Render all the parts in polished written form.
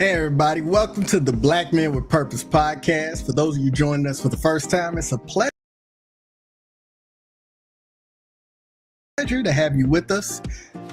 Hey everybody, welcome to the Black Men with Purpose podcast. For those of you joining us for the first time, it's a pleasure to have you with us.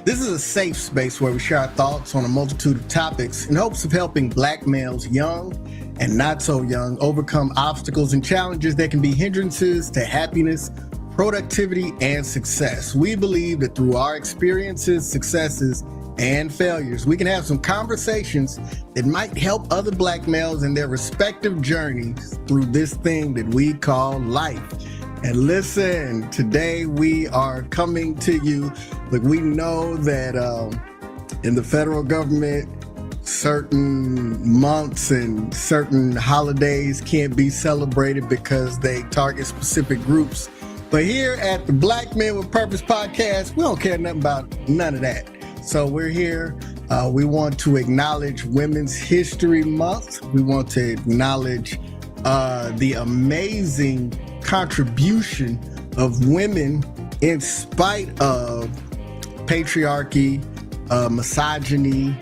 This is a safe space where we share our thoughts on a multitude of topics in hopes of helping Black males, young and not so young, overcome obstacles and challenges that can be hindrances to happiness, productivity, and success. We believe that through our experiences, successes, and failures, we can have some conversations that might help other Black males in their respective journeys through this thing that we call life. And listen, today we are coming to you. Look, we know that in the federal government, certain months and certain holidays can't be celebrated because they target specific groups. But here at the Black Men with Purpose podcast, we don't care nothing about none of that. So we're here. We want to acknowledge Women's History Month. We want to acknowledge the amazing contribution of women in spite of patriarchy, misogyny,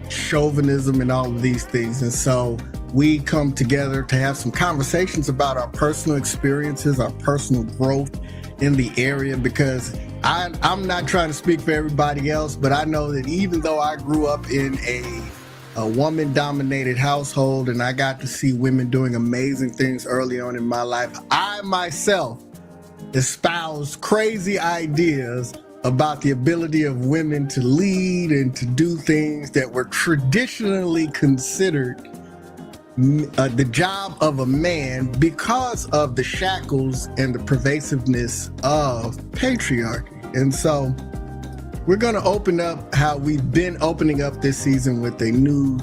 chauvinism, and all of these things. And so we come together to have some conversations about our personal experiences, our personal growth in the area, because I'm not trying to speak for everybody else, but I know that even though I grew up in a woman-dominated household and I got to see women doing amazing things early on in my life, I myself espoused crazy ideas about the ability of women to lead and to do things that were traditionally considered the job of a man because of the shackles and the pervasiveness of patriarchy. And so we're going to open up how we've been opening up this season with a new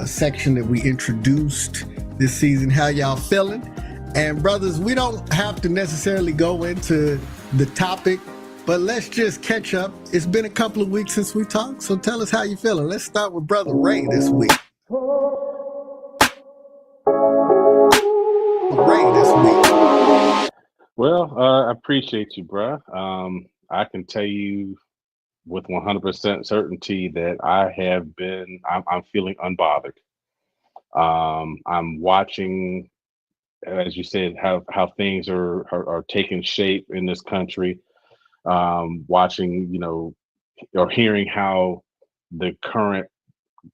section that we introduced this season. How y'all feeling? And brothers, we don't have to necessarily go into the topic, but let's just catch up. It's been a couple of weeks since we talked, so tell us how you feeling. Let's start with Brother Ray this week. Well, I appreciate you, bruh. I can tell you with 100% certainty that I'm feeling unbothered. I'm watching, as you said, how things are taking shape in this country. Watching, or hearing how the current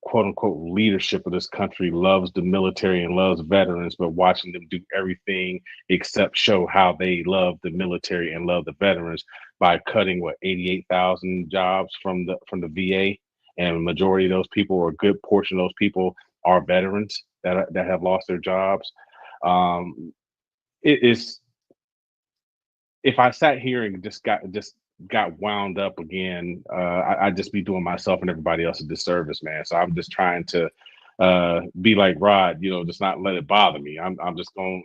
quote unquote leadership of this country loves the military and loves veterans, but watching them do everything except show how they love the military and love the veterans by cutting 88,000 jobs from the VA, and the majority of those people, or a good portion of those people, are veterans that have lost their jobs. It is, if I sat here and just got wound up again, I'd just be doing myself and everybody else a disservice, man. So I'm just trying to be like Rod, just not let it bother me. I'm just gonna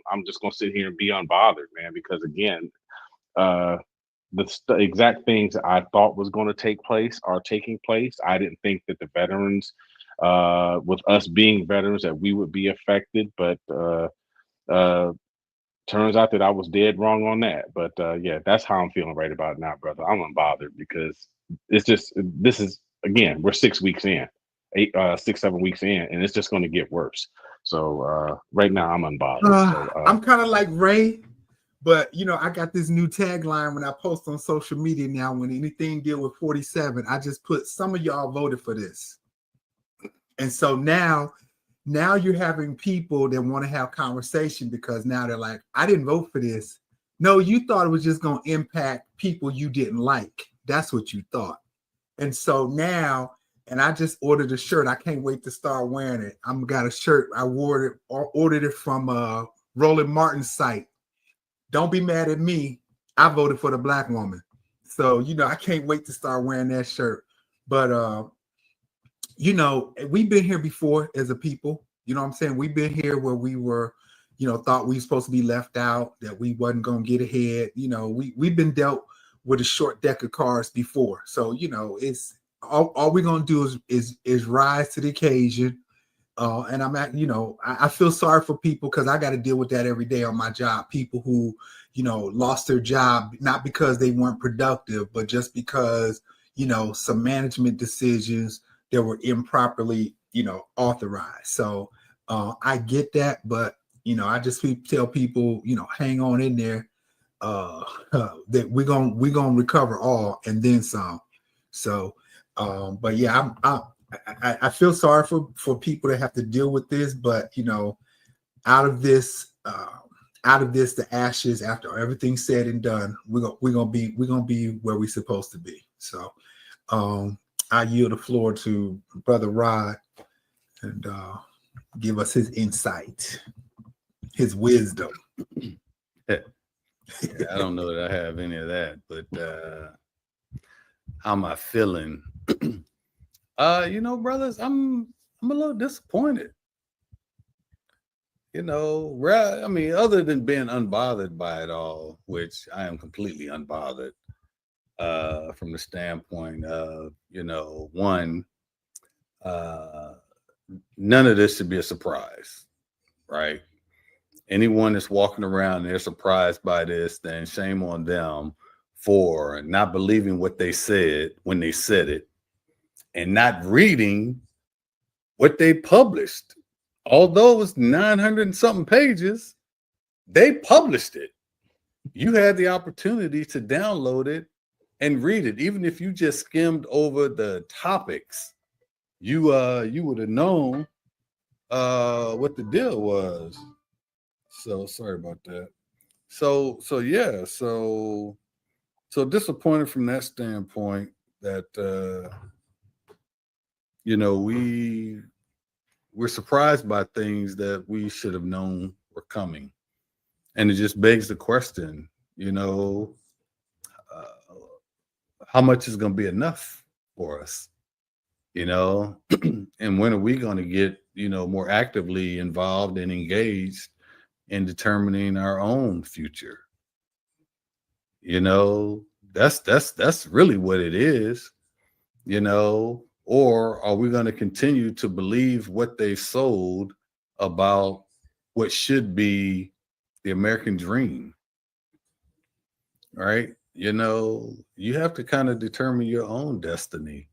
sit here and be unbothered, man, because again, the exact things that I thought was going to take place are taking place. I didn't think that the veterans, with us being veterans, that we would be affected, but turns out that I was dead wrong on that. But yeah, that's how I'm feeling right about now, brother. I'm unbothered because this is, again, we're 6 weeks in, 7 weeks in, and it's just going to get worse. So right now I'm unbothered. I'm kind of like Ray, but I got this new tagline when I post on social media now. When anything deal with 47, I just put, some of y'all voted for this. And so now you're having people that want to have conversation because now they're like, I didn't vote for this. No, you thought it was just going to impact people you didn't like. That's what you thought. And so now, and I just ordered a shirt. I can't wait to start wearing it. I'm got a shirt. I ordered it from Roland Martin's site. Don't be mad at me. I voted for the Black woman. So, I can't wait to start wearing that shirt. But, we've been here before as a people. You know what I'm saying? We've been here where we were, thought we were supposed to be left out, that we wasn't going to get ahead. We've been dealt with a short deck of cards before. So, it's all we're going to do is rise to the occasion. And I feel sorry for people because I got to deal with that every day on my job. People who, lost their job, not because they weren't productive, but just because, some management decisions that were improperly authorized. So I get that, but I just tell people, hang on in there. That we're gonna recover all and then some. So, but yeah, I feel sorry for people that have to deal with this, but out of this, the ashes, after everything's said and done, we're gonna be where we're supposed to be. So, I yield the floor to Brother Rod and give us his insight, his wisdom. Yeah, I don't know that I have any of that, but how am I feeling? Brothers, I'm a little disappointed. Other than being unbothered by it all, which I am completely unbothered, from the standpoint of, one, none of this should be a surprise, right? Anyone that's walking around and they're surprised by this, then shame on them for not believing what they said when they said it and not reading what they published. Although it was 900 and something pages, they published it. You had the opportunity to download it and read it. Even if you just skimmed over the topics, you would have known what the deal was. So sorry about that. So disappointed from that standpoint that we're surprised by things that we should have known were coming. And it just begs the question, how much is going to be enough for us, and when are we going to get, more actively involved and engaged in determining our own future? That's really what it is, or are we going to continue to believe what they sold about what should be the American dream? Right? You have to kind of determine your own destiny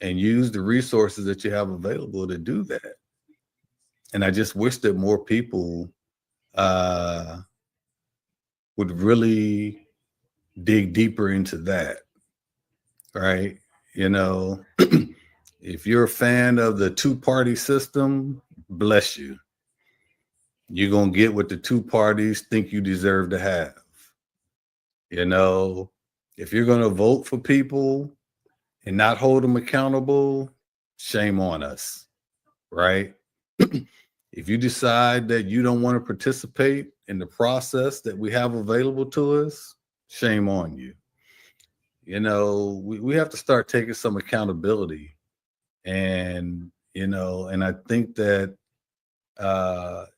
and use the resources that you have available to do that. And I just wish that more people would really dig deeper into that, right? If you're a fan of the two-party system, bless you. You're going to get what the two parties think you deserve to have. If you're going to vote for people and not hold them accountable, shame on us, right? If you decide that you don't want to participate in the process that we have available to us, shame on you. We have to start taking some accountability. And, and I think that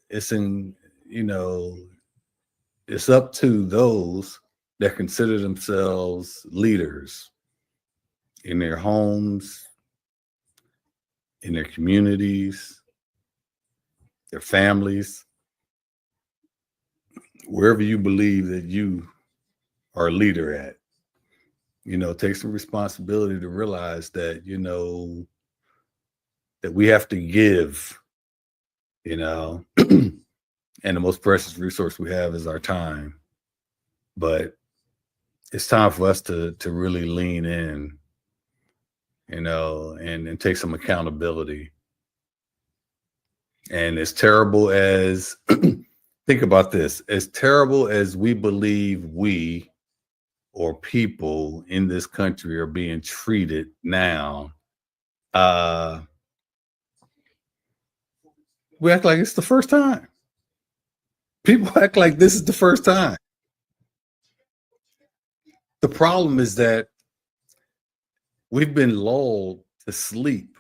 it's up to those that consider themselves leaders in their homes, in their communities, their families, wherever you believe that you are a leader at. Take some responsibility to realize that, that we have to give, and the most precious resource we have is our time. But it's time for us to really lean in, and take some accountability. And as terrible as, think about this, as terrible as we believe we or people in this country are being treated now, we act like it's the first time. People act like this is the first time. The problem is that we've been lulled to sleep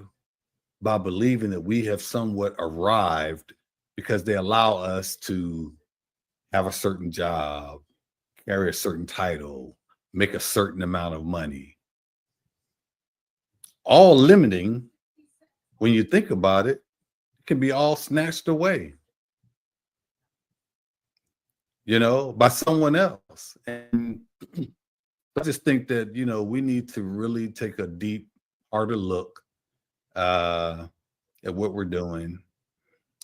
by believing that we have somewhat arrived because they allow us to have a certain job, carry a certain title, make a certain amount of money. All limiting, when you think about it, can be all snatched away, by someone else. And I just think that, we need to really take a deep, harder look at what we're doing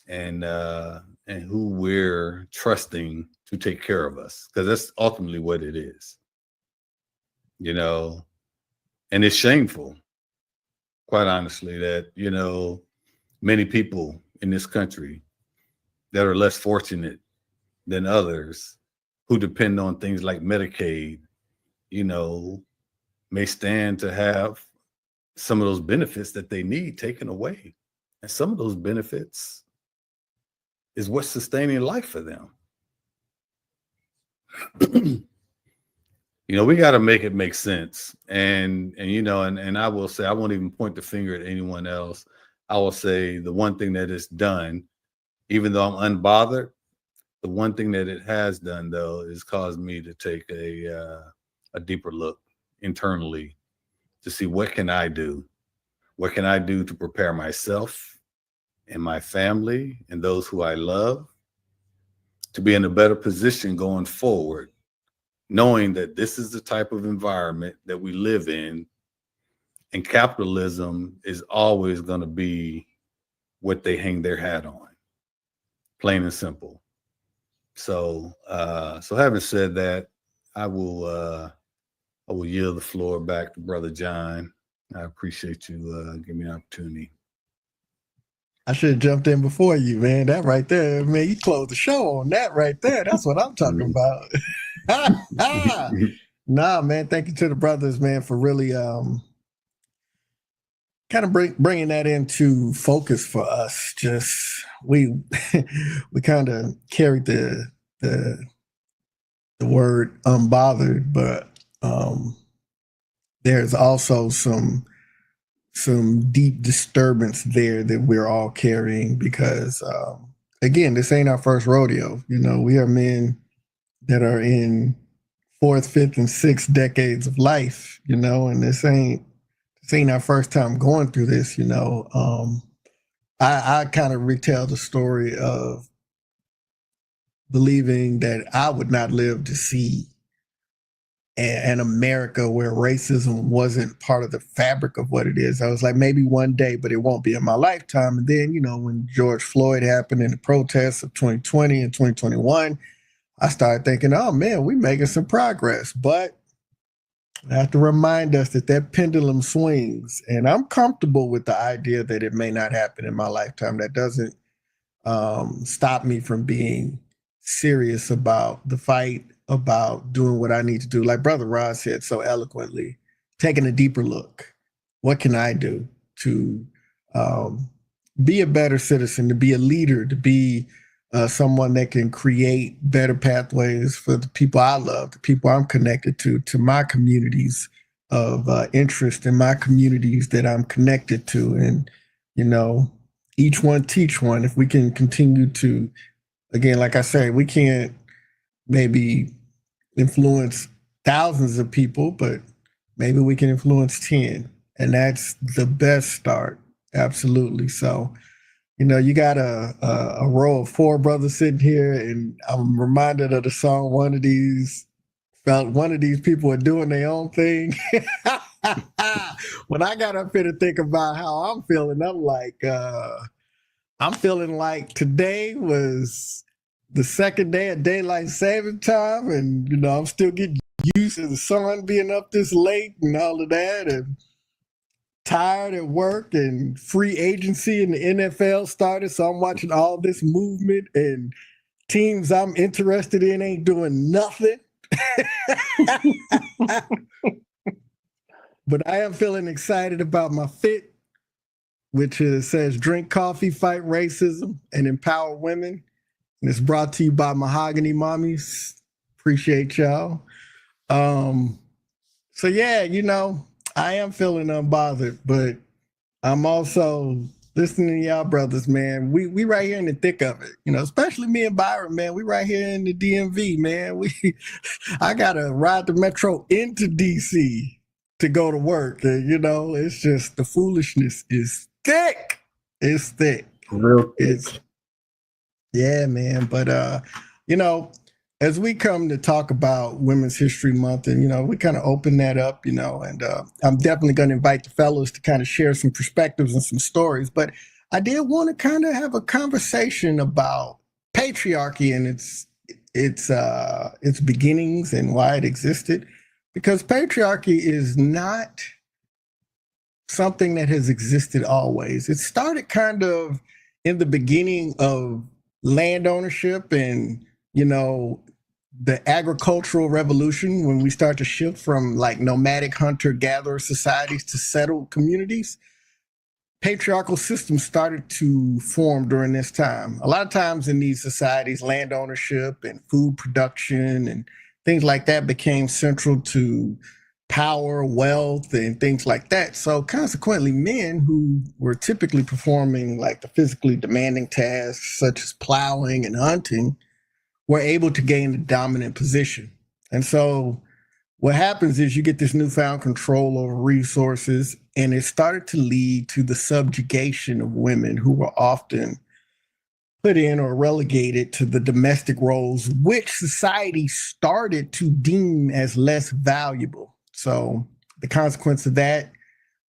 and who we're trusting to take care of us, because that's ultimately what it is, you know. And it's shameful, quite honestly, that, you know, many people in this country that are less fortunate than others who depend on things like Medicaid, you know, may stand to have some of those benefits that they need taken away. And some of those benefits is what's sustaining life for them. You know, we got to make it make sense. And you know, and I will say, I won't even point the finger at anyone else. I will say the one thing that it's done, even though I'm unbothered, the one thing that it has done, though, is caused me to take a deeper look internally to see what can I do? What can I do to prepare myself and my family and those who I love to be in a better position going forward, knowing that this is the type of environment that we live in, and capitalism is always going to be what they hang their hat on, plain and simple. So, so having said that, I will yield the floor back to Brother John. I appreciate you giving me an opportunity. I should have jumped in before you, man. That right there, man, you closed the show on that right there. That's what I'm talking about. Nah, man, thank you to the brothers, man, for really kind of bringing that into focus for us. Just we kind of carried the word unbothered, but there's also some deep disturbance there that we're all carrying because again, this ain't our first rodeo. You know, we are men that are in 4th, 5th, and 6th decades of life, you know, and this ain't our first time going through this, you know. I kind of retell the story of believing that I would not live to see an America where racism wasn't part of the fabric of what it is. I was like, maybe one day, but it won't be in my lifetime. And then, you know, when George Floyd happened in the protests of 2020 and 2021, I started thinking, oh man, we're making some progress. But I have to remind us that pendulum swings. And I'm comfortable with the idea that it may not happen in my lifetime. That doesn't stop me from being serious about the fight, about doing what I need to do. Like Brother Rod said so eloquently, taking a deeper look. What can I do to be a better citizen, to be a leader, to be someone that can create better pathways for the people I love, the people I'm connected to my communities of interest, in my communities that I'm connected to. And, you know, each one teach one. If we can continue to, again, like I say, we can't maybe influence thousands of people, but maybe we can influence 10. And that's the best start. Absolutely. So, you know, you got a row of 4 brothers sitting here, and I'm reminded of the song, one of these people are doing their own thing. When I got up here to think about how I'm feeling, I'm feeling like today was the second day of daylight saving time, and you know, I'm still getting used to the sun being up this late and all of that, and tired at work, and free agency in the NFL started, so I'm watching all this movement, and teams I'm interested in ain't doing nothing. But I am feeling excited about my fit, which says drink coffee, fight racism, and empower women. And it's brought to you by Mahogany Mommies. Appreciate y'all. So yeah, you know, I am feeling unbothered, but I'm also listening to y'all brothers, man. We right here in the thick of it, you know, especially me and Byron, man. We right here in the DMV, man. I gotta ride the metro into DC to go to work. And, you know, it's just the foolishness is thick. It's thick. Real It's yeah, man. But you know, as we come to talk about Women's History Month, and you know, we kind of open that up, you know, and I'm definitely going to invite the fellows to kind of share some perspectives and some stories. But I did want to kind of have a conversation about patriarchy and its beginnings and why it existed, because patriarchy is not something that has existed always. It started kind of in the beginning of land ownership and, the agricultural revolution, when we start to shift from like nomadic hunter-gatherer societies to settled communities. Patriarchal systems started to form during this time. A lot of times in these societies, land ownership and food production and things like that became central to power, wealth, and things like that. So consequently, men who were typically performing like the physically demanding tasks such as plowing and hunting were able to gain the dominant position. And so what happens is you get this newfound control over resources, and it started to lead to the subjugation of women who were often put in or relegated to the domestic roles, which society started to deem as less valuable. So the consequence of that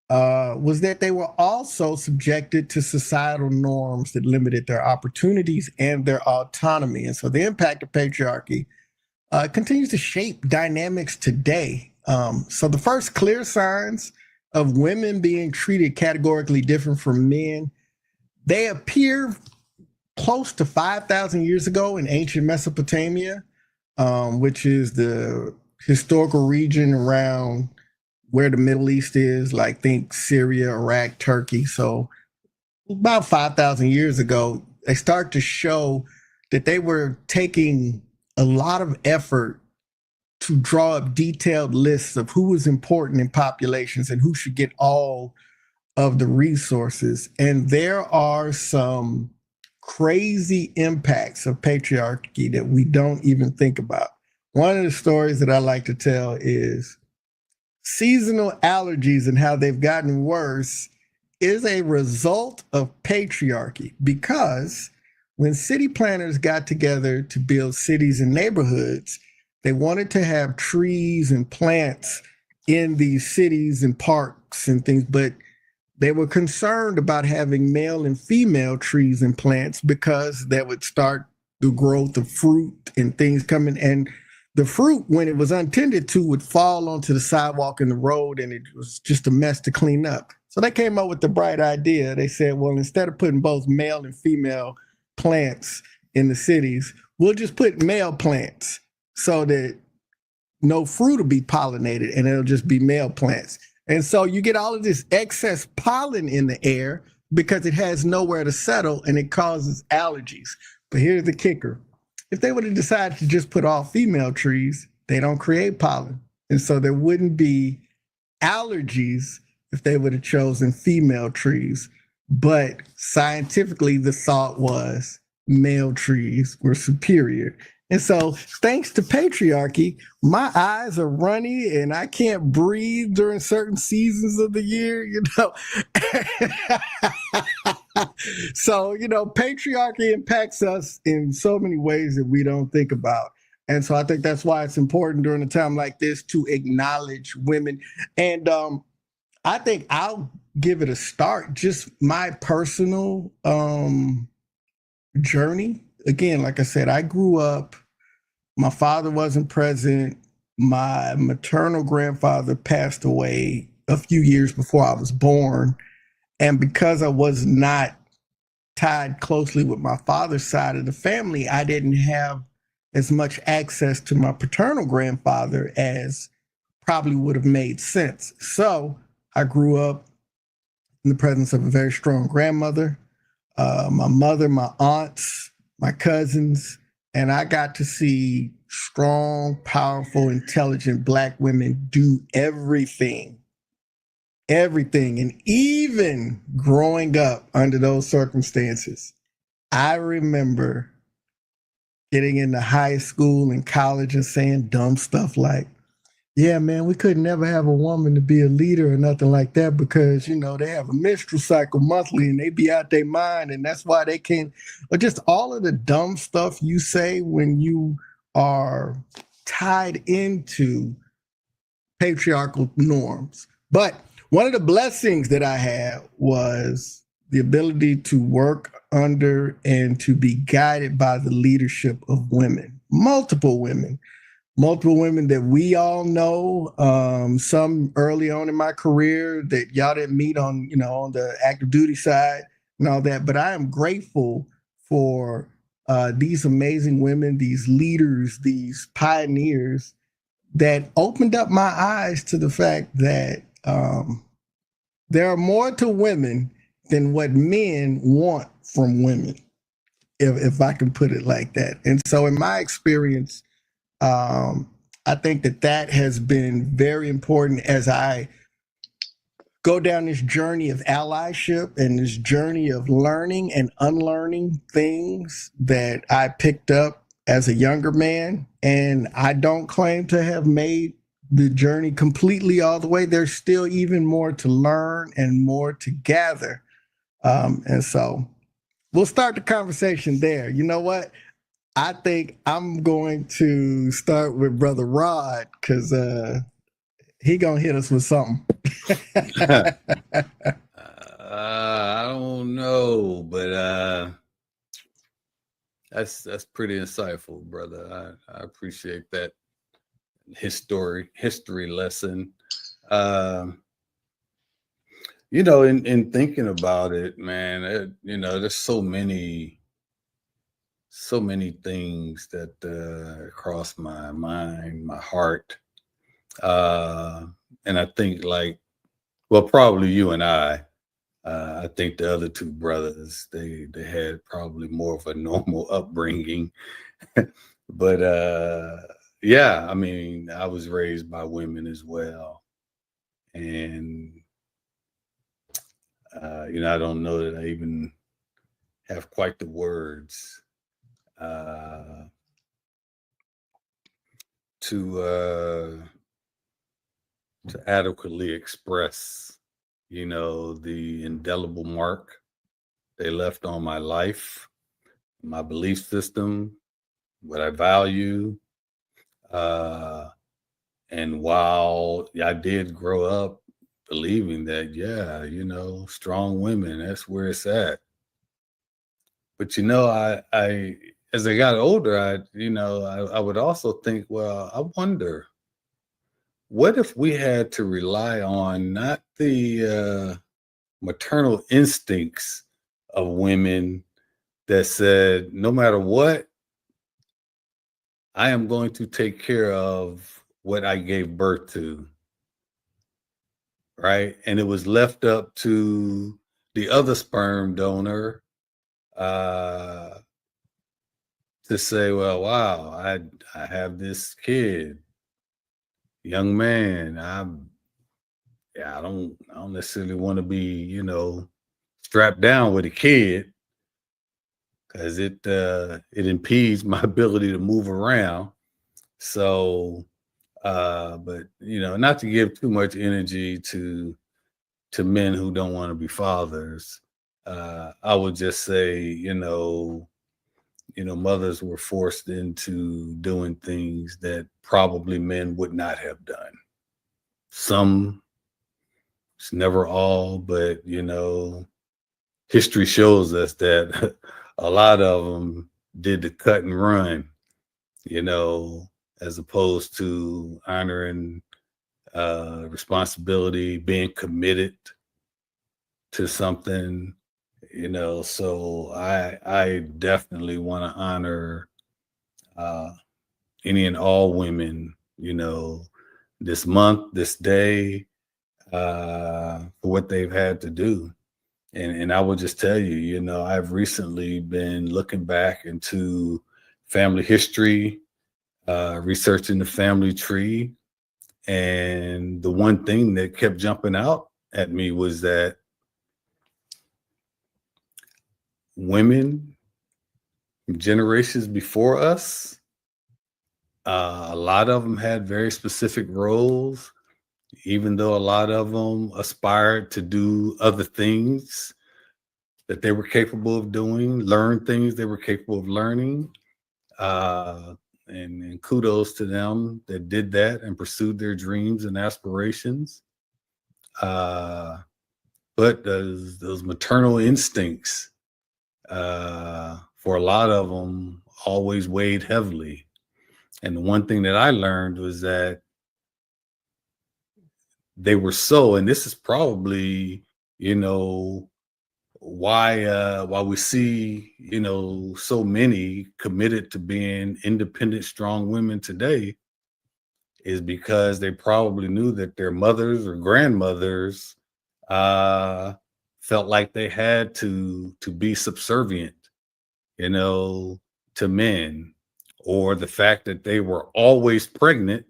was that they were also subjected to societal norms that limited their opportunities and their autonomy. And so the impact of patriarchy continues to shape dynamics today. So the first clear signs of women being treated categorically different from men, they appear close to 5,000 years ago in ancient Mesopotamia, which is the historical region around where the Middle East is, like think Syria, Iraq, Turkey. So about 5,000 years ago, they start to show that they were taking a lot of effort to draw up detailed lists of who was important in populations and who should get all of the resources. And there are some crazy impacts of patriarchy that we don't even think about. One of the stories that I like to tell is seasonal allergies and how they've gotten worse is a result of patriarchy, because when city planners got together to build cities and neighborhoods, they wanted to have trees and plants in these cities and parks and things, but they were concerned about having male and female trees and plants because that would start the growth of fruit and things coming. And the fruit, when it was untended to, would fall onto the sidewalk and the road, and it was just a mess to clean up. So they came up with the bright idea. They said, well, instead of putting both male and female plants in the cities, we'll just put male plants so that no fruit will be pollinated and it'll just be male plants. And so you get all of this excess pollen in the air because it has nowhere to settle and it causes allergies. But here's the kicker. If they would have decided to just put all female trees, they don't create pollen. And so there wouldn't be allergies if they would have chosen female trees. But scientifically, the thought was male trees were superior. And so thanks to patriarchy, my eyes are runny and I can't breathe during certain seasons of the year, So, patriarchy impacts us in so many ways that we don't think about. And so I think that's why it's important during a time like this to acknowledge women. And I think I'll give it a start, just my personal journey. Again, like I said, I grew up, my father wasn't present. My maternal grandfather passed away a few years before I was born. And because I was not tied closely with my father's side of the family, I didn't have as much access to my paternal grandfather as probably would have made sense. So I grew up in the presence of a very strong grandmother, my mother, my aunts, my cousins, and I got to see strong, powerful, intelligent Black women do everything. And even growing up under those circumstances, I remember getting into high school and college and saying dumb stuff like, yeah, man, we could never have a woman to be a leader or nothing like that because, they have a menstrual cycle monthly and they be out their mind and that's why they can't. Or just all of the dumb stuff you say when you are tied into patriarchal norms. But one of the blessings that I had was the ability to work under and to be guided by the leadership of women, multiple women that we all know. Some early on in my career that y'all didn't meet on, on the active duty side and all that. But I am grateful for these amazing women, these leaders, these pioneers that opened up my eyes to the fact that there are more to women than what men want from women, if I can put it like that. And so in my experience, I think that has been very important as I go down this journey of allyship and this journey of learning and unlearning things that I picked up as a younger man. And I don't claim to have made the journey completely all the way. There's still even more to learn and more to gather. And so we'll start the conversation there. You know what? I think I'm going to start with Brother Rod because he gonna hit us with something. I don't know, but that's pretty insightful, brother. I appreciate that history lesson. In thinking about it, man, there's so many things that cross my mind, my heart. And I think probably you and I think the other two brothers, they had probably more of a normal upbringing. But yeah, I mean, I was raised by women as well. And, I don't know that I even have quite the words to adequately express, the indelible mark they left on my life, my belief system, what I value. And while I did grow up believing that, strong women, that's where it's at. But, I as I got older, I would also think, well, I wonder, what if we had to rely on not the maternal instincts of women that said, no matter what, I am going to take care of what I gave birth to, right? And it was left up to the other sperm donor to say, well, wow, I have this kid, young man. I don't necessarily want to be, strapped down with a kid because it impedes my ability to move around. So, but not to give too much energy to men who don't want to be fathers. I would just say, mothers were forced into doing things that probably men would not have done. Some, it's never all, but history shows us that a lot of them did the cut and run, as opposed to honoring responsibility, being committed to something, so I definitely want to honor any and all women, this month, this day, for what they've had to do. And I will just tell you, I've recently been looking back into family history, researching the family tree. And the one thing that kept jumping out at me was that women, generations before us, a lot of them had very specific roles, even though a lot of them aspired to do other things that they were capable of doing, learn things they were capable of learning. And kudos to them that did that and pursued their dreams and aspirations. but those maternal instincts, for a lot of them, always weighed heavily. And the one thing that I learned was that they were so, and this is probably, why we see, so many committed to being independent, strong women today, is because they probably knew that their mothers or grandmothers felt like they had to be subservient, to men, or the fact that they were always pregnant,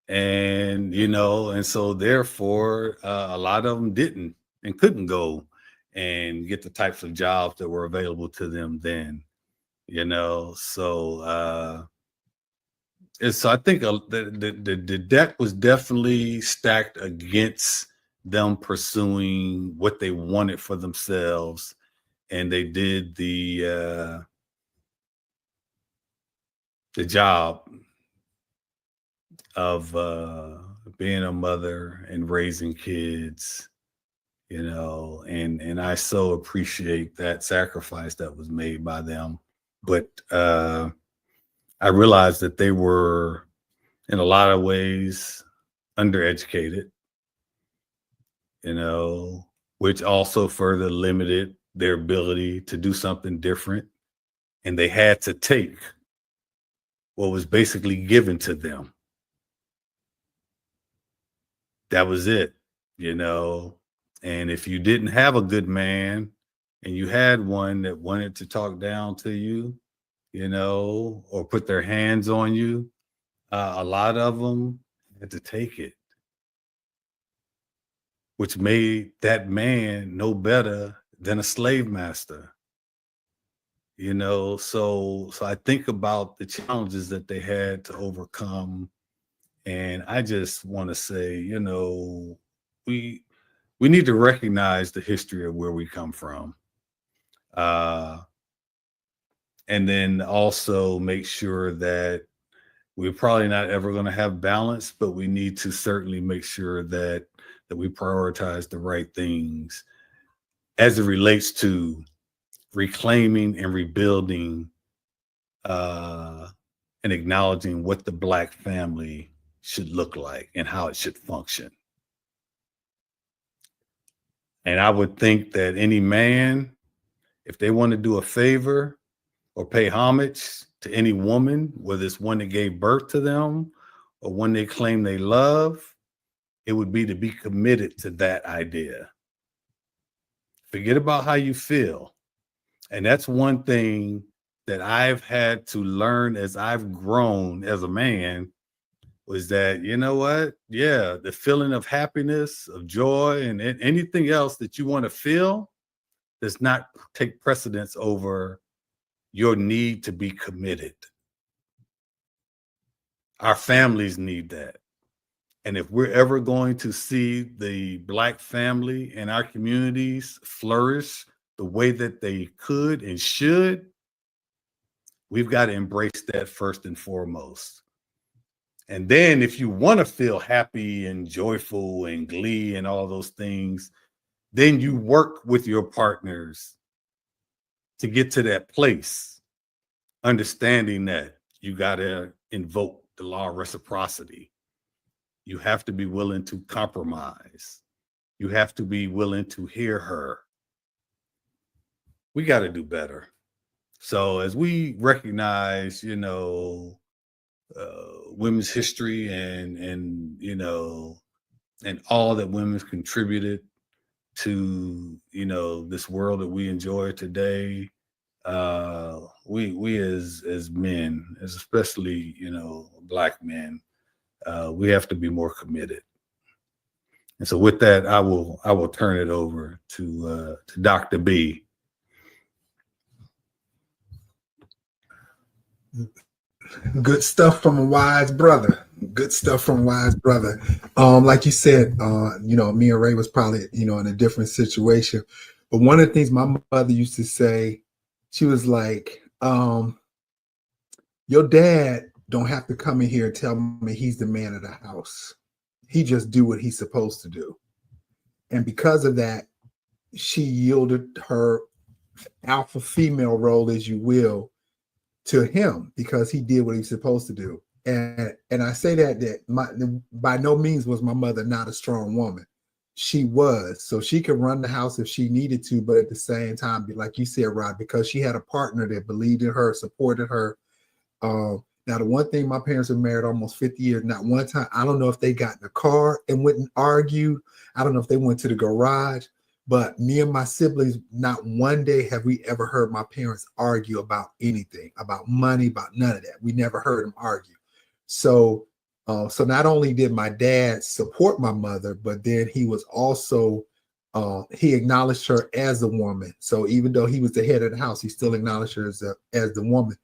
and so therefore a lot of them didn't and couldn't go and get the types of jobs that were available to them then, so I think the deck was definitely stacked against them pursuing what they wanted for themselves, and they did the job of being a mother and raising kids, and I so appreciate that sacrifice that was made by them. But I realized that they were, in a lot of ways, undereducated, which also further limited their ability to do something different. And they had to take what was basically given to them. That was it, And if you didn't have a good man and you had one that wanted to talk down to you, or put their hands on you, a lot of them had to take it, which made that man no better than a slave master. So I think about the challenges that they had to overcome. And I just want to say, we need to recognize the history of where we come from. And then also make sure that we're probably not ever going to have balance, but we need to certainly make sure that we prioritize the right things as it relates to reclaiming and rebuilding and acknowledging what the Black family should look like and how it should function. And I would think that any man, if they want to do a favor or pay homage to any woman, whether it's one that gave birth to them or one they claim they love, it would be to be committed to that idea. Forget about how you feel. And that's one thing that I've had to learn as I've grown as a man, was that, yeah, the feeling of happiness, of joy, and anything else that you want to feel does not take precedence over your need to be committed. Our families need that. And if we're ever going to see the Black family and our communities flourish the way that they could and should, we've got to embrace that first and foremost. And then if you want to feel happy and joyful and glee and all those things, then you work with your partners to get to that place, understanding that you got to invoke the law of reciprocity. You have to be willing to compromise. You have to be willing to hear her. We got to do better. So as we recognize, women's history and all that women's contributed to, this world that we enjoy today, we as men, as especially, Black men, we have to be more committed. And so with that, I will turn it over to Dr. B. Good stuff from a wise brother. Good stuff from a wise brother. Like you said, me and Ray was probably, in a different situation. But one of the things my mother used to say, she was like, your dad don't have to come in here and tell me he's the man of the house. He just do what he's supposed to do. And because of that, she yielded her alpha female role, as you will, to him because he did what he was supposed to do. And I say that by no means was my mother not a strong woman. She was, so she could run the house if she needed to, but at the same time, like you said, Rod, because she had a partner that believed in her, supported her. Now, the one thing, my parents were married almost 50 years. Not one time, I don't know if they got in the car and went and argued. I don't know if they went to the garage, but me and my siblings, not one day have we ever heard my parents argue about anything, about money, about none of that. We never heard them argue. So not only did my dad support my mother, but then he was also, he acknowledged her as a woman. So even though he was the head of the house, he still acknowledged her as the woman.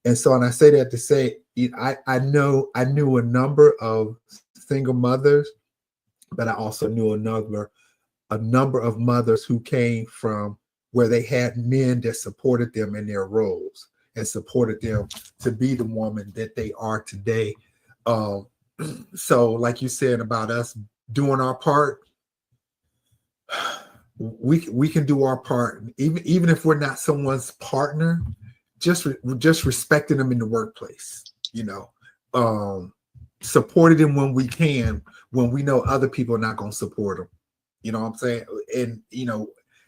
And so, and I say that to say, I knew a number of single mothers, but I also knew a number of mothers who came from where they had men that supported them in their roles and supported them to be the woman that they are today. So like you said about us doing our part, we can do our part, even if we're not someone's partner, just respecting them in the workplace, supporting them when we can, when we know other people are not going to support them. You know what I'm saying? And,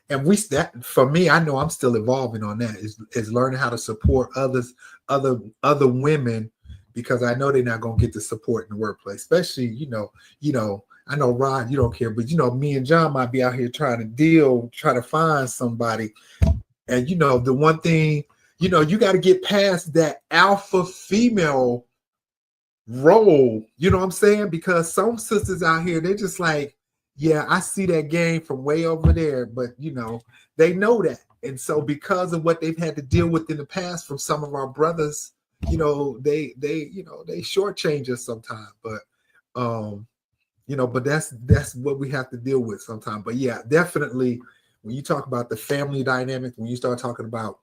and that for me, I know I'm still evolving on that, is learning how to support other women, because I know they're not going to get the support in the workplace, especially, I know, Rod, you don't care, but, me and John might be out here trying to find somebody. And, the one thing, you got to get past that alpha female role, you know what I'm saying? Because some sisters out here, they're just like, yeah, I see that game from way over there, but, they know that. And so because of what they've had to deal with in the past from some of our brothers, they shortchange us sometimes, but, but that's what we have to deal with sometimes. But yeah, definitely when you talk about the family dynamic, when you start talking about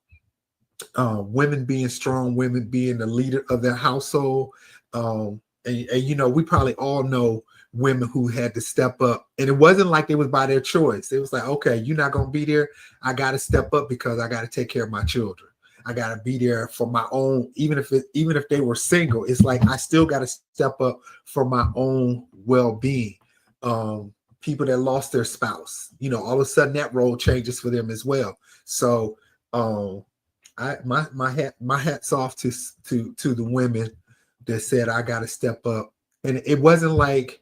women being strong, women being the leader of their household, and we probably all know women who had to step up, and it wasn't like it was by their choice. It was like, okay, you're not going to be there. I got to step up because I got to take care of my children. I got to be there for my own, even if they were single. It's like I still got to step up for my own well-being. People that lost their spouse, all of a sudden that role changes for them as well. So my hat's off to the women that said I got to step up. And it wasn't like,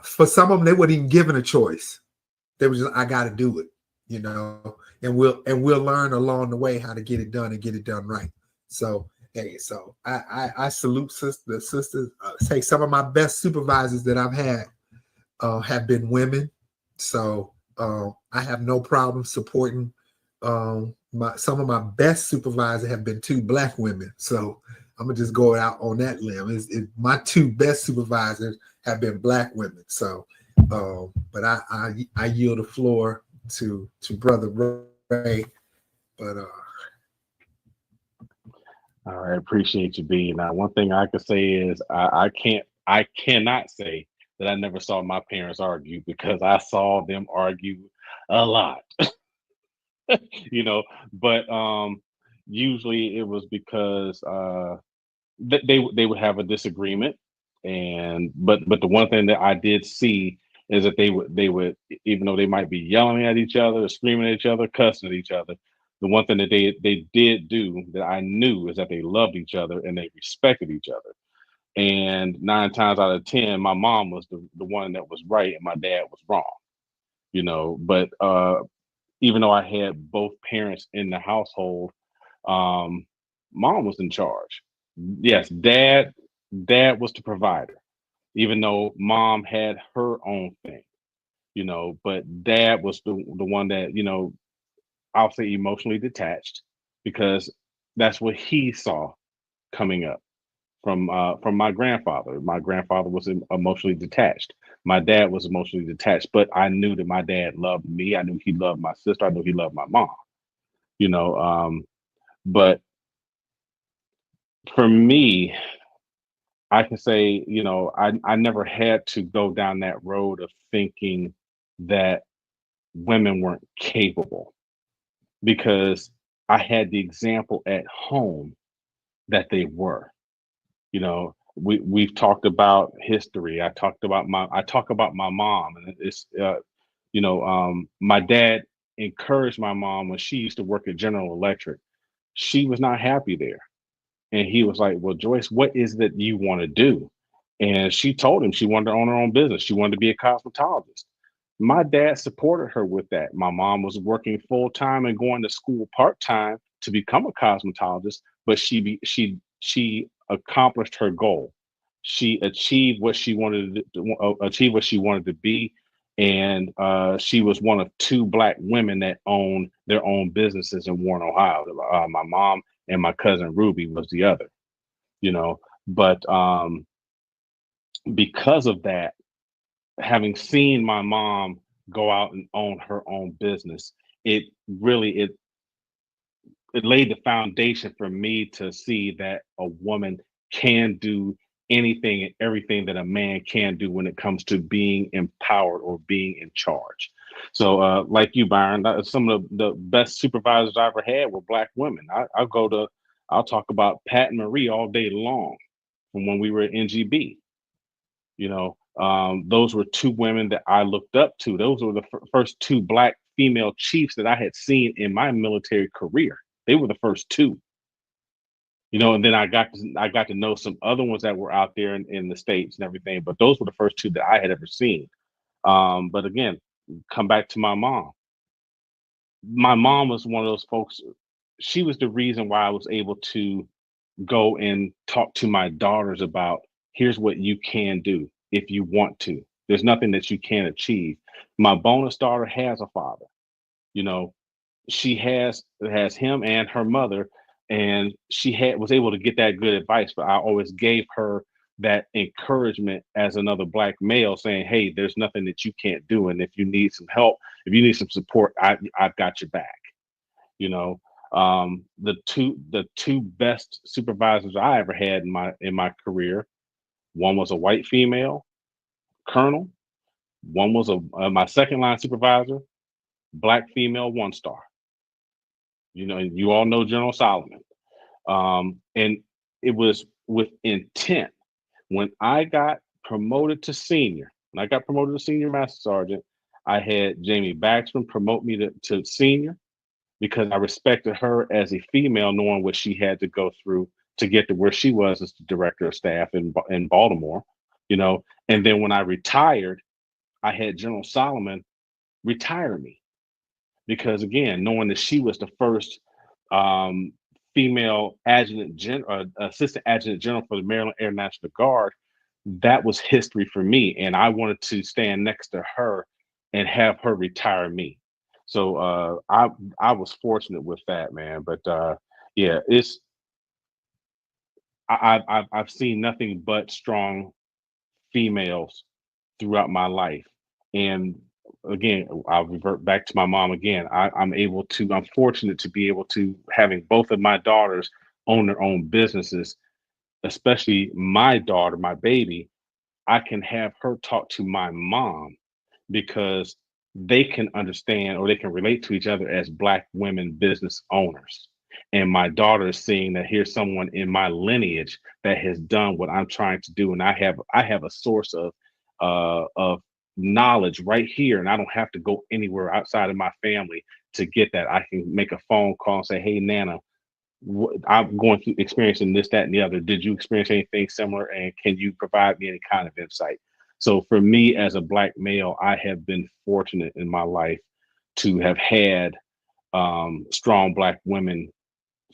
for some of them, they weren't even given a choice. They were just, I got to do it, and we'll learn along the way how to get it done and get it done right. So, hey, so I salute the sisters. Say some of my best supervisors that I've had have been women. So I have no problem supporting. Some of my best supervisors have been 2 Black women. So I'm gonna just go out on that limb. My 2 best supervisors have been Black women. So, but I yield the floor to Brother Ray. But all right, appreciate you, B. Now, one thing I can say is I cannot say that I never saw my parents argue, because I saw them argue a lot. But usually it was because they would have a disagreement, but the one thing that I did see is that they would, even though they might be yelling at each other, screaming at each other, cussing at each other, the one thing that they did do that I knew is that they loved each other and they respected each other. And 9 times out of 10, my mom was the one that was right and my dad was wrong. But even though I had both parents in the household, mom was in charge. Yes, dad was the provider, even though mom had her own thing, but dad was the one that, I'll say emotionally detached, because that's what he saw coming up from my grandfather. My grandfather was emotionally detached. My dad was emotionally detached, but I knew that my dad loved me. I knew he loved my sister. I knew he loved my mom. But for me, I can say, I never had to go down that road of thinking that women weren't capable, because I had the example at home that they were. We've talked about history. I talk about my mom, and it's my dad encouraged my mom when she used to work at General Electric. She was not happy there. And he was like, "Well, Joyce, what is it that you want to do?" And she told him she wanted to own her own business. She wanted to be a cosmetologist. My dad supported her with that. My mom was working full time and going to school part time to become a cosmetologist, but she accomplished her goal. She achieved what she wanted to achieve, what she wanted to be, and she was one of two Black women that owned their own businesses in Warren, Ohio. My mom and my cousin Ruby was the other. You know, but because of that, having seen my mom go out and own her own business, it really it laid the foundation for me to see that a woman can do anything and everything that a man can do when it comes to being empowered or being in charge. So, like you, Byron, some of the best supervisors I ever had were Black women. I'll talk about Pat and Marie all day long from when we were at NGB. Those were two women that I looked up to. Those were the first two Black female chiefs that I had seen in my military career. They were the first two. And then I got to know some other ones that were out there in the States and everything, but those were the first two that I had ever seen. But again, come back to my mom. My mom was one of those folks. She was the reason why I was able to go and talk to my daughters about, here's what you can do if you want to. There's nothing that you can't achieve. My bonus daughter has a father. You know, she has him and her mother, and she was able to get that good advice. But I always gave her that encouragement as another Black male, saying, "Hey, there's nothing that you can't do, and if you need some help, if you need some support, I've got your back." You know, the two best supervisors I ever had in my career. One was a white female colonel. One was my second line supervisor, Black female 1-star. You all know General Solomon. And it was with intent. When I got promoted to senior, when I got promoted to senior master sergeant, I had Jamie Baxman promote me to senior, because I respected her as a female, knowing what she had to go through to get to where she was as the director of staff in Baltimore. And then when I retired, I had General Solomon retire me, because again, knowing that she was the first um, female assistant adjutant general for the Maryland Air National Guard, that was history for me, and I wanted to stand next to her and have her retire me. So I was fortunate with that, man. But yeah, I've seen nothing but strong females throughout my life. And again, I'll revert back to my mom again. I'm fortunate to be able to having both of my daughters own their own businesses, especially my daughter, my baby. I can have her talk to my mom, because they can understand, or they can relate to each other as Black women business owners. And my daughter is seeing that here's someone in my lineage that has done what I'm trying to do, and I have a source of knowledge right here, and I don't have to go anywhere outside of my family to get that. I can make a phone call and say, "Hey, Nana, I'm going through experiencing this, that, and the other. Did you experience anything similar? And can you provide me any kind of insight?" So for me as a Black male, I have been fortunate in my life to have had strong Black women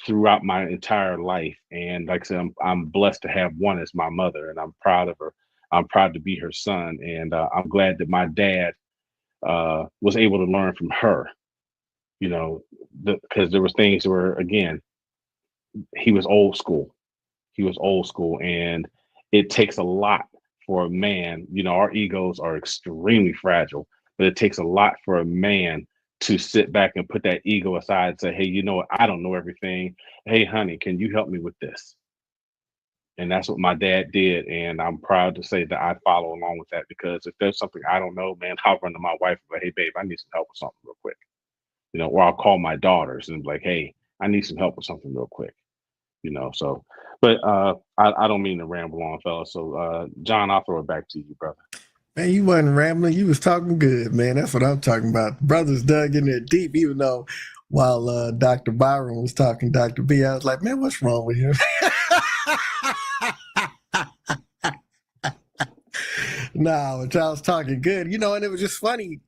throughout my entire life. And like I said, I'm blessed to have one as my mother, and I'm proud of her. I'm proud to be her son. And I'm glad that my dad was able to learn from her, because there was things where, again, he was old school. He was old school, and it takes a lot for a man. Our egos are extremely fragile, but it takes a lot for a man to sit back and put that ego aside and say, "Hey, you know what? I don't know everything. Hey, honey, can you help me with this?" And that's what my dad did. And I'm proud to say that I follow along with that, because if there's something I don't know, man, I'll run to my wife and be like, hey, babe, I need some help with something real quick. Or I'll call my daughters and be like, hey, I need some help with something real quick. So, but I don't mean to ramble on, fellas. So, John, I'll throw it back to you, brother. Man, you wasn't rambling. You was talking good, man. That's what I'm talking about. Brothers dug in there deep, even though while Dr. Byron was talking, Dr. B, I was like, man, what's wrong with him? No, but y'all was talking good, and it was just funny.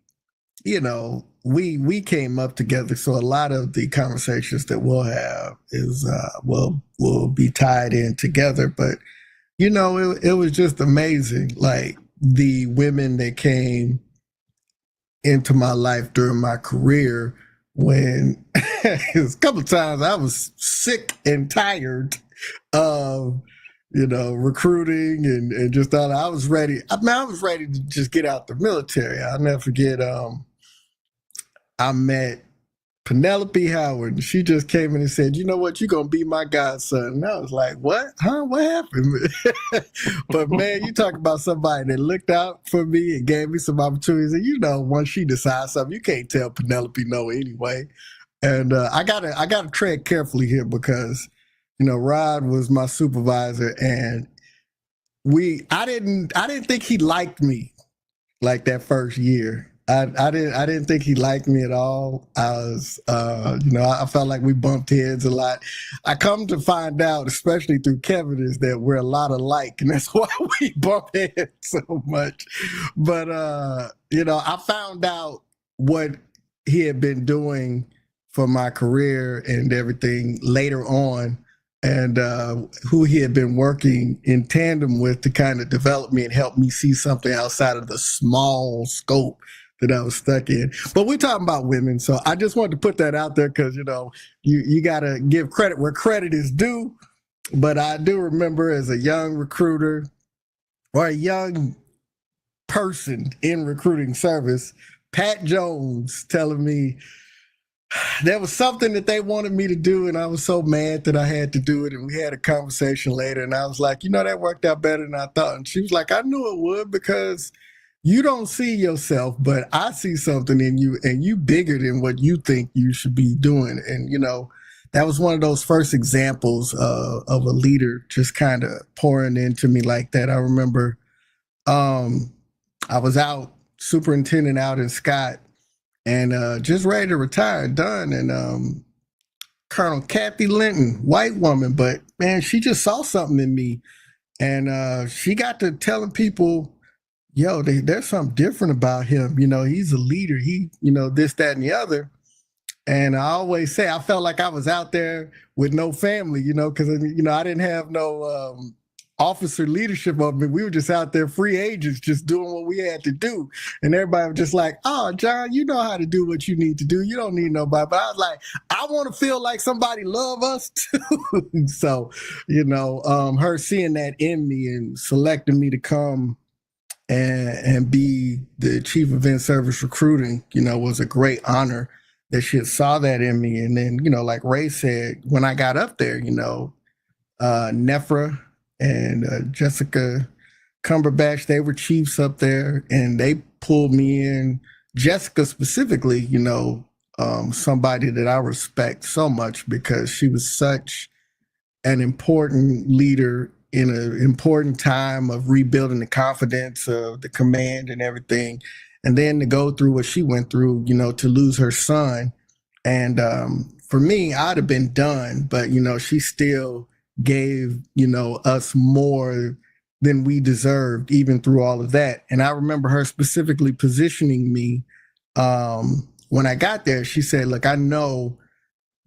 We came up together, so a lot of the conversations that we'll have is will be tied in together. But it was just amazing, like the women that came into my life during my career, when a couple of times I was sick and tired of recruiting and just thought I was ready. I was ready to just get out the military. I'll never forget. I met Penelope Howard, and she just came in and said, you know what, you're going to be my godson. And I was like, what? Huh? What happened? But man, you talk about somebody that looked out for me and gave me some opportunities. And once she decides something, you can't tell Penelope no anyway. And I gotta tread carefully here, because Rod was my supervisor, and I didn't think he liked me like that first year. I didn't think he liked me at all. I was, I felt like we bumped heads a lot. I come to find out, especially through Kevin, is that we're a lot alike, and that's why we bump heads so much. But, I found out what he had been doing for my career and everything later on, and who he had been working in tandem with to kind of develop me and help me see something outside of the small scope that I was stuck in. But we're talking about women, so I just wanted to put that out there, because you got to give credit where credit is due. But I do remember, as a young recruiter or a young person in recruiting service, Pat Jones telling me there was something that they wanted me to do, and I was so mad that I had to do it. And we had a conversation later, and I was like, that worked out better than I thought. And she was like, I knew it would, because you don't see yourself, but I see something in you, and you bigger than what you think you should be doing. And, that was one of those first examples of a leader just kind of pouring into me like that. I remember I was superintendent out in Scott, and just ready to retire, done. And Colonel Kathy Linton, white woman, but man, she just saw something in me. And she got to telling people, there's something different about him. He's a leader. He, this, that, and the other. And I always say I felt like I was out there with no family, because, I didn't have no officer leadership of me. We were just out there free agents, just doing what we had to do. And everybody was just like, oh, John, you know how to do what you need to do. You don't need nobody. But I was like, I want to feel like somebody love us too. So, her seeing that in me and selecting me to come and be the chief of in-service recruiting, was a great honor that she saw that in me. And then, like Ray said, when I got up there, Nefra and Jessica Cumberbatch, they were chiefs up there, and they pulled me in. Jessica specifically, somebody that I respect so much, because she was such an important leader in an important time of rebuilding the confidence of the command and everything. And then to go through what she went through, to lose her son. And for me, I'd have been done, but, she still gave, us more than we deserved, even through all of that. And I remember her specifically positioning me when I got there. She said, look, I know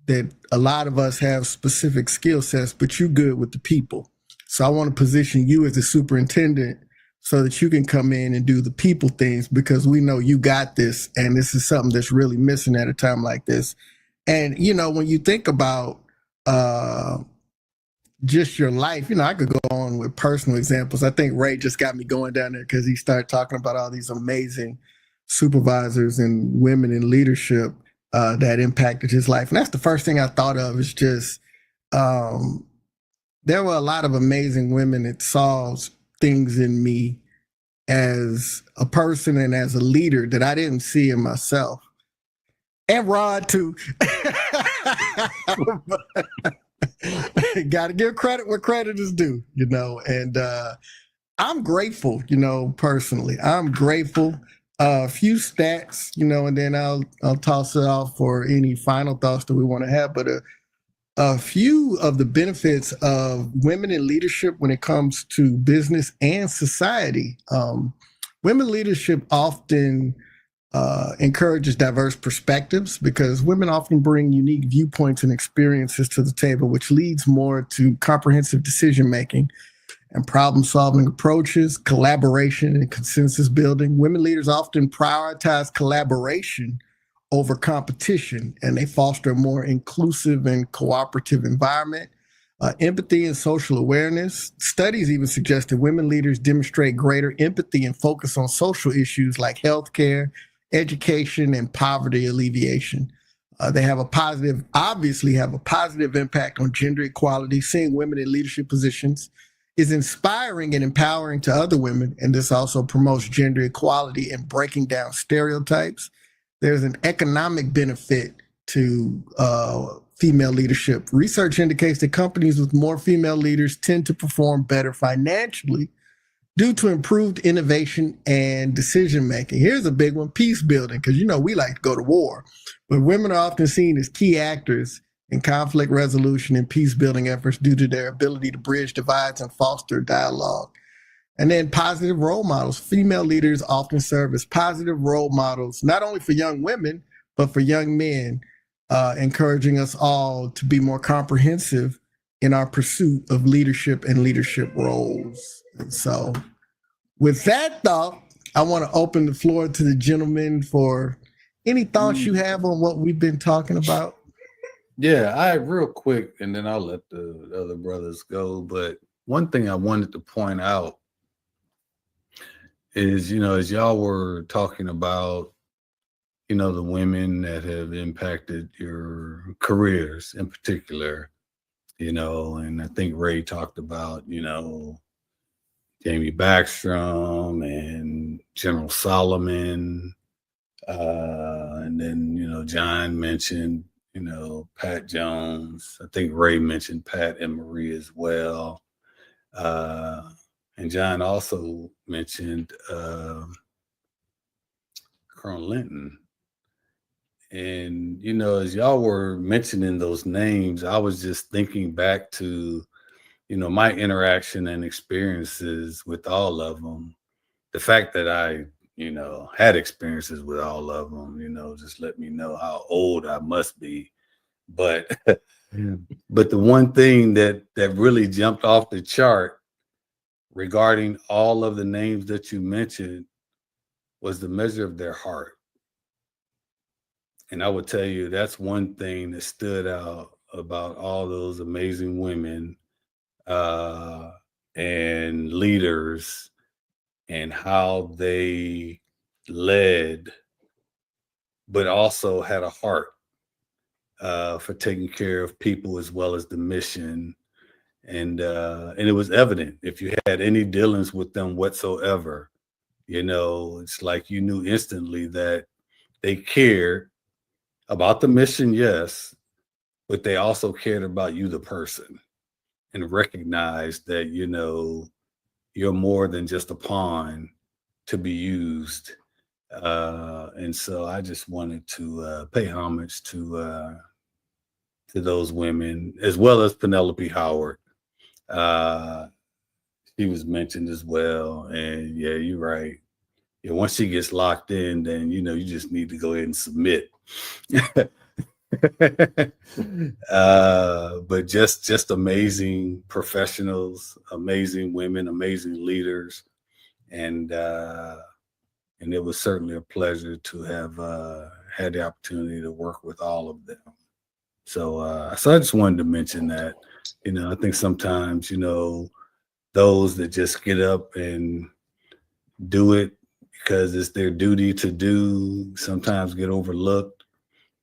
that a lot of us have specific skill sets, but you're good with the people. So I want to position you as the superintendent so that you can come in and do the people things, because we know you got this. And this is something that's really missing at a time like this. And, when you think about just your life, I could go on with personal examples. I think Ray just got me going down there because he started talking about all these amazing supervisors and women in leadership that impacted his life. And that's the first thing I thought of, is just there were a lot of amazing women that saw things in me as a person and as a leader that I didn't see in myself. And Rod too. Got to give credit where credit is due, you know. And I'm grateful, you know, personally. I'm grateful. A few stats, you know, and then I'll toss it off for any final thoughts that we want to have. But a few of the benefits of women in leadership when it comes to business and society. Women leadership often encourages diverse perspectives because women often bring unique viewpoints and experiences to the table, which leads more to comprehensive decision making and problem solving approaches, collaboration, and consensus building. Women leaders often prioritize collaboration over competition, and they foster a more inclusive and cooperative environment. Empathy and social awareness. Studies even suggest that women leaders demonstrate greater empathy and focus on social issues like healthcare, education, and poverty alleviation. They obviously have a positive impact on gender equality. Seeing women in leadership positions is inspiring and empowering to other women, and this also promotes gender equality and breaking down stereotypes. There's an economic benefit to female leadership. Research indicates that companies with more female leaders tend to perform better financially due to improved innovation and decision making. Here's a big one: peace building, because you know we like to go to war, but women are often seen as key actors in conflict resolution and peace building efforts due to their ability to bridge divides and foster dialogue. And then positive role models. Female leaders often serve as positive role models, not only for young women, but for young men, encouraging us all to be more comprehensive in our pursuit of leadership and leadership roles. And so with that thought, I want to open the floor to the gentlemen for any thoughts you have on what we've been talking about. Yeah, I real quick, and then I'll let the other brothers go. But one thing I wanted to point out is, you know, as y'all were talking about, you know, the women that have impacted your careers in particular, you know, and I think Ray talked about, you know, Jamie Backstrom and General Solomon. And then, you know, John mentioned, you know, Pat Jones. I think Ray mentioned Pat and Marie as well. And John also mentioned Colonel Linton. And, you know, as y'all were mentioning those names, I was just thinking back to, you know, my interaction and experiences with all of them. The fact that I, you know, had experiences with all of them, you know, just let me know how old I must be. But but the one thing that really jumped off the chart regarding all of the names that you mentioned was the measure of their heart. And I would tell you that's one thing that stood out about all those amazing women and leaders and how they led, but also had a heart for taking care of people as well as the mission. And it was evident if you had any dealings with them whatsoever, you know, it's like you knew instantly that they cared about the mission, yes, but they also cared about you, the person, and recognized that, you know, you're more than just a pawn to be used. And so I just wanted to pay homage to those women, as well as Penelope Howard. She was mentioned as well. And yeah, you're right. Yeah, once she gets locked in, then, you know, you just need to go ahead and submit. But just amazing professionals, amazing women, amazing leaders. And it was certainly a pleasure to have had the opportunity to work with all of them. So I just wanted to mention that, you know, I think sometimes, you know, those that just get up and do it because it's their duty to do sometimes get overlooked.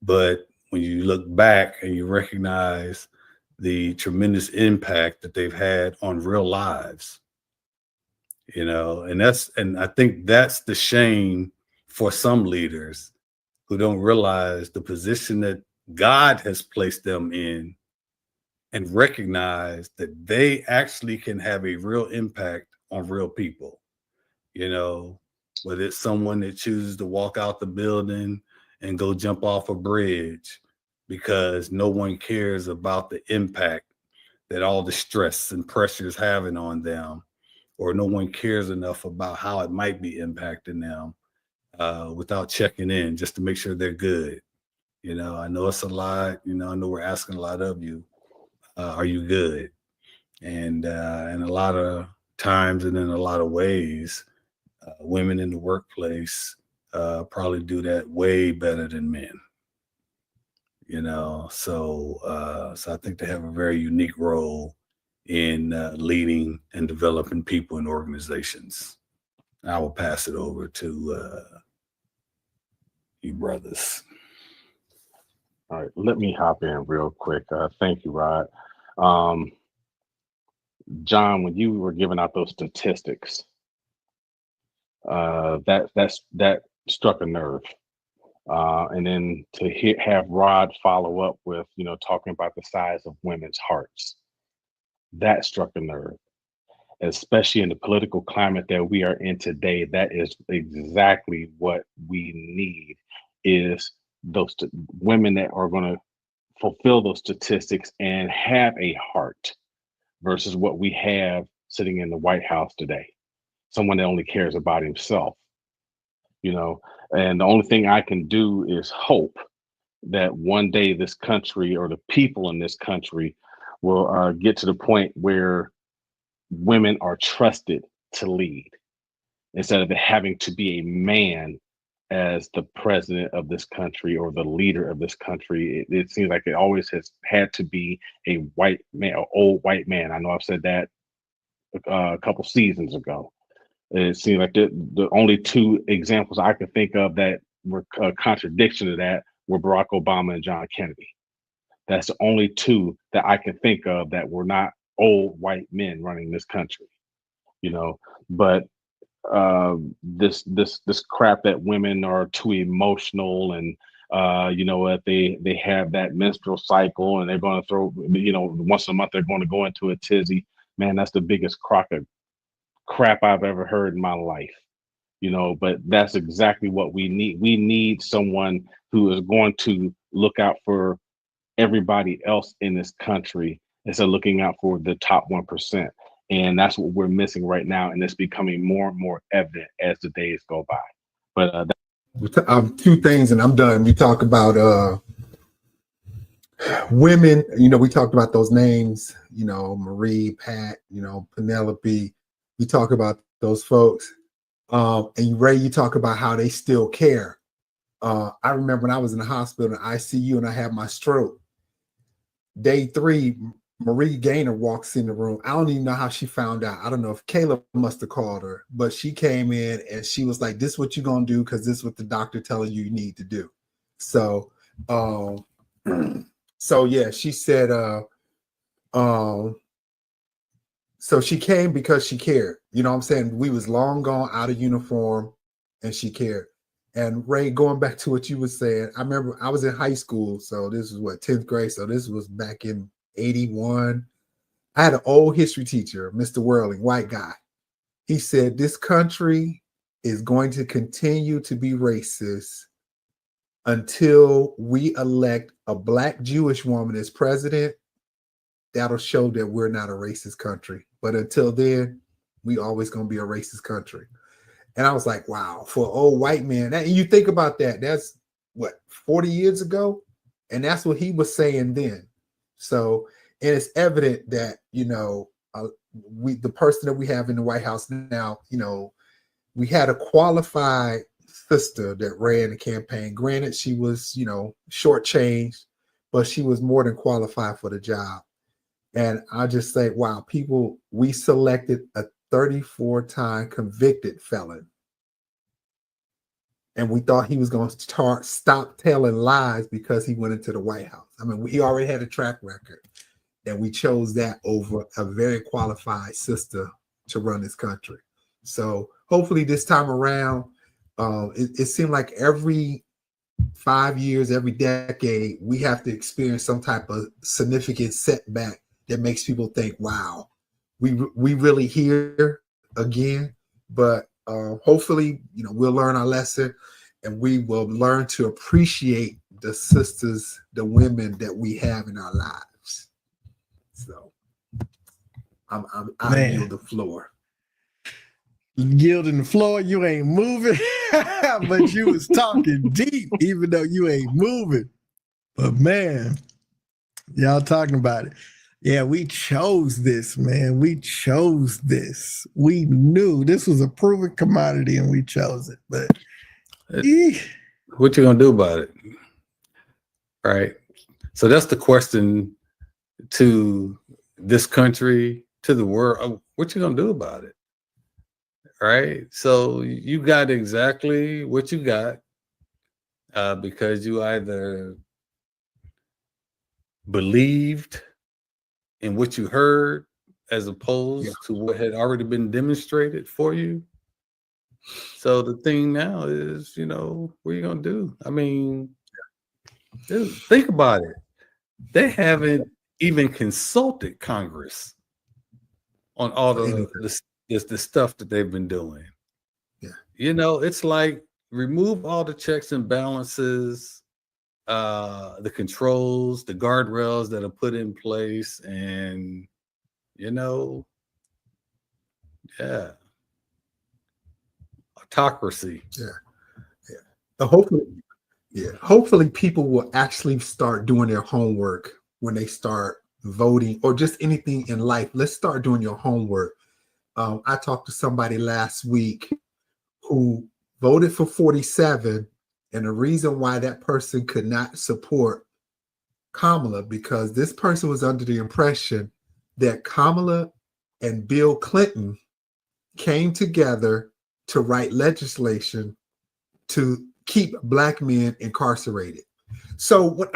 But when you look back and you recognize the tremendous impact that they've had on real lives. You know, and I think that's the shame for some leaders who don't realize the position that God has placed them in and recognize that they actually can have a real impact on real people. You know, whether it's someone that chooses to walk out the building and go jump off a bridge because no one cares about the impact that all the stress and pressure is having on them, or no one cares enough about how it might be impacting them without checking in just to make sure they're good. You know, I know it's a lot. You know, I know we're asking a lot of you. Are you good? And a lot of times and in a lot of ways, women in the workplace probably do that way better than men. You know, so I think they have a very unique role in leading and developing people in organizations. I will pass it over to you brothers. All right, let me hop in real quick. Thank you, Rod. John, when you were giving out those statistics, that struck a nerve. And then to have Rod follow up with, you know, talking about the size of women's hearts, that struck a nerve. Especially in the political climate that we are in today, that is exactly what we need, is those women that are going to fulfill those statistics and have a heart versus what we have sitting in the White House today. Someone that only cares about himself, you know, and the only thing I can do is hope that one day this country, or the people in this country, will get to the point where women are trusted to lead instead of having to be a man as the president of this country or the leader of this country. It seems like it always has had to be a white man, an old white man. I know I've said that a couple seasons ago. It seems like the only two examples I could think of that were a contradiction to that were Barack Obama and John Kennedy. That's the only two that I can think of that were not old white men running this country, you know. But this crap that women are too emotional, and you know what, they have that menstrual cycle and they're going to throw, you know, once a month they're going to go into a tizzy. Man, that's the biggest crock of crap I've ever heard in my life, you know. But that's exactly what we need. We need someone who is going to look out for everybody else in this country instead of looking out for the top 1%. And that's what we're missing right now. And it's becoming more and more evident as the days go by. But two things, and I'm done. We talk about women, you know, we talked about those names, you know, Marie, Pat, you know, Penelope. We talk about those folks. And Ray, you talk about how they still care. I remember when I was in the hospital in ICU and I had my stroke. Day 3, Marie Gaynor walks in the room. I don't even know how she found out. I don't know if Caleb must have called her, but she came in and she was like, "This is what you're gonna do, because this is what the doctor telling you need to do." So so yeah, she said so she came because she cared. You know what I'm saying? We was long gone out of uniform and she cared. And Ray, going back to what you were saying, I remember I was in high school. So this was what, 10th grade. So this was back in 81. I had an old history teacher, Mr. Whirling, white guy. He said, this country is going to continue to be racist until we elect a Black Jewish woman as president. That'll show that we're not a racist country. But until then, we always going to be a racist country. And I was like, wow, for an old white man. And you think about that, that's what, 40 years ago? And that's what he was saying then. So, and it's evident that, you know, the person that we have in the White House now, you know, we had a qualified sister that ran the campaign. Granted, she was, you know, shortchanged, but she was more than qualified for the job. And I just say, wow, we selected a 34-time convicted felon. And we thought he was going to stop telling lies because he went into the White House. I mean, he already had a track record. And we chose that over a very qualified sister to run this country. So hopefully this time around, it seemed like every 5 years, every decade, we have to experience some type of significant setback that makes people think, wow, we really here again. But hopefully, we'll learn our lesson, and we will learn to appreciate the sisters, the women that we have in our lives. So I yield the floor. Yielding the floor, you ain't moving, but you was talking deep, even though you ain't moving. But man, y'all talking about it. Yeah, we chose this, man. We chose this. We knew this was a proven commodity, and we chose it. But what you gonna do about it? Right. So that's the question to this country, to the world. What you gonna do about it? Right. So you got exactly what you got because you either believed in what you heard as opposed to what had already been demonstrated for you. So the thing now is, what are you gonna do? I mean, dude, think about it. They haven't even consulted Congress on all the stuff that they've been doing. Yeah. It's like remove all the checks and balances, the controls, the guardrails that are put in place, and autocracy. But hopefully people will actually start doing their homework when they start voting or just anything in life. Let's start doing your homework. I talked to somebody last week who voted for 47, and the reason why that person could not support Kamala, because this person was under the impression that Kamala and Bill Clinton came together to write legislation to keep Black men incarcerated. So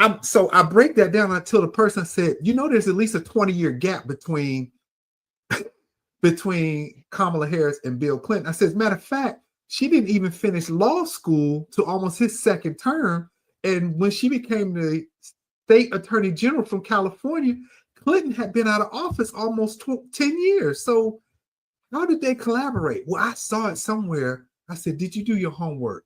I break that down. I tell the person, I said, there's at least a 20-year gap between Kamala Harris and Bill Clinton. I said, as a matter of fact, she didn't even finish law school to almost his second term. And when she became the state attorney general from California, Clinton had been out of office almost 10 years. So how did they collaborate? Well, I saw it somewhere. I said, did you do your homework?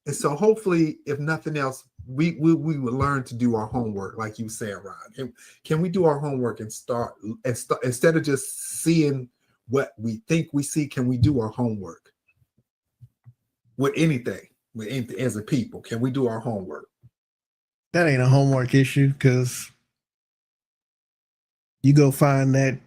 And so hopefully, if nothing else, we will learn to do our homework, like you said, Ron. Can we do our homework and start instead of just seeing what we think we see? Can we do our homework with anything as a people? Can we do our homework? That ain't a homework issue, because you go find that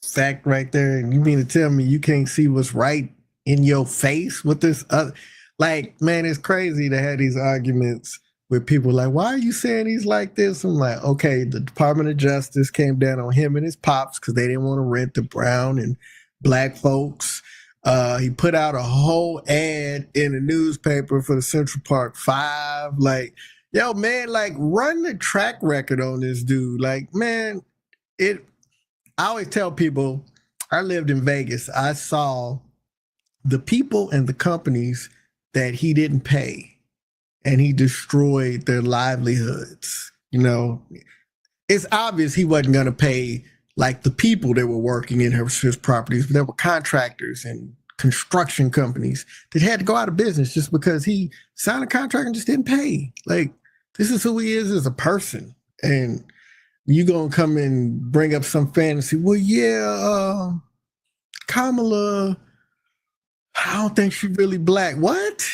fact right there, and you mean to tell me you can't see what's right in your face with this other? Like, man, it's crazy to have these arguments with people like, why are you saying he's like this? I'm like, okay, the Department of Justice came down on him and his pops because they didn't want to rent to brown and Black folks. He put out a whole ad in the newspaper for the Central Park 5. Like, yo, man, like, run the track record on this dude. Like, man, I always tell people, I lived in Vegas. I saw the people and the companies that he didn't pay, and he destroyed their livelihoods. It's obvious he wasn't going to pay like the people that were working in his properties, but there were contractors and construction companies that had to go out of business just because he signed a contract and just didn't pay. Like, this is who he is as a person. And you going to come and bring up some fantasy. Well, yeah, Kamala, I don't think she's really Black. What?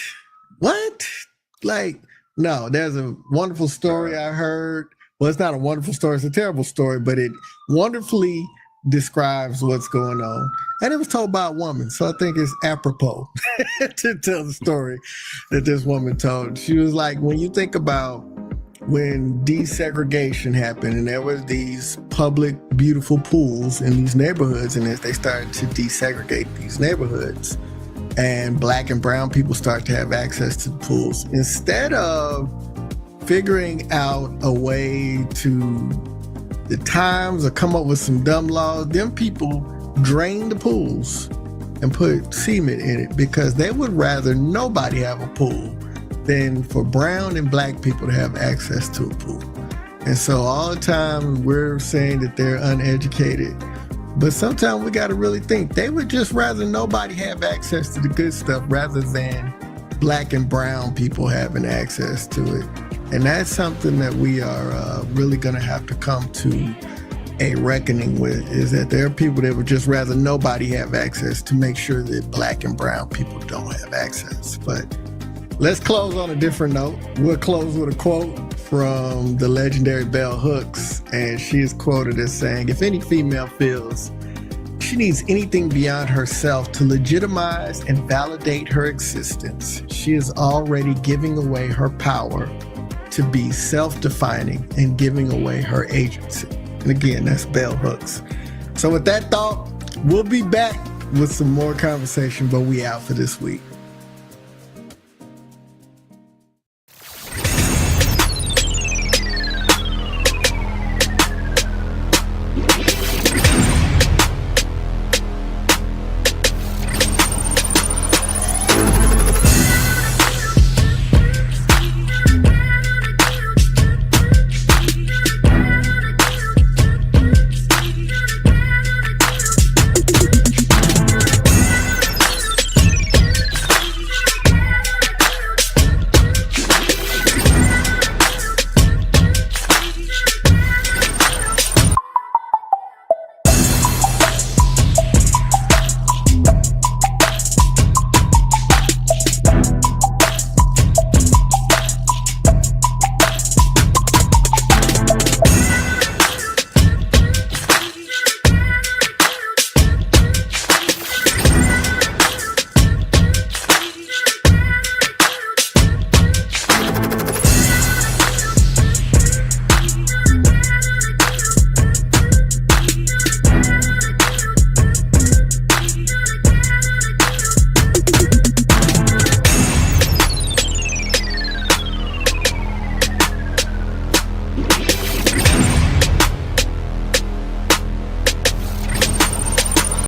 Like, no, there's a wonderful story I heard. Well, it's not a wonderful story. It's a terrible story, but it wonderfully describes what's going on. And it was told by a woman. So I think it's apropos to tell the story that this woman told. She was like, when you think about when desegregation happened and there was these public, beautiful pools in these neighborhoods, and as they started to desegregate these neighborhoods, and Black and brown people start to have access to the pools, instead of figuring out a way to the times or come up with some dumb laws, them people drain the pools and put cement in it because they would rather nobody have a pool than for brown and black people to have access to a pool. And so all the time we're saying that they're uneducated, but sometimes we got to really think they would just rather nobody have access to the good stuff rather than black and brown people having access to it. And that's something that we are really going to have to come to a reckoning with, is that there are people that would just rather nobody have access to make sure that black and brown people don't have access. But let's close on a different note. We'll close with a quote from the legendary Bell Hooks, and she is quoted as saying, "If any female feels she needs anything beyond herself to legitimize and validate her existence, she is already giving away her power to be self-defining and giving away her agency." And again, that's Bell Hooks. So with that thought, we'll be back with some more conversation, but we out for this week.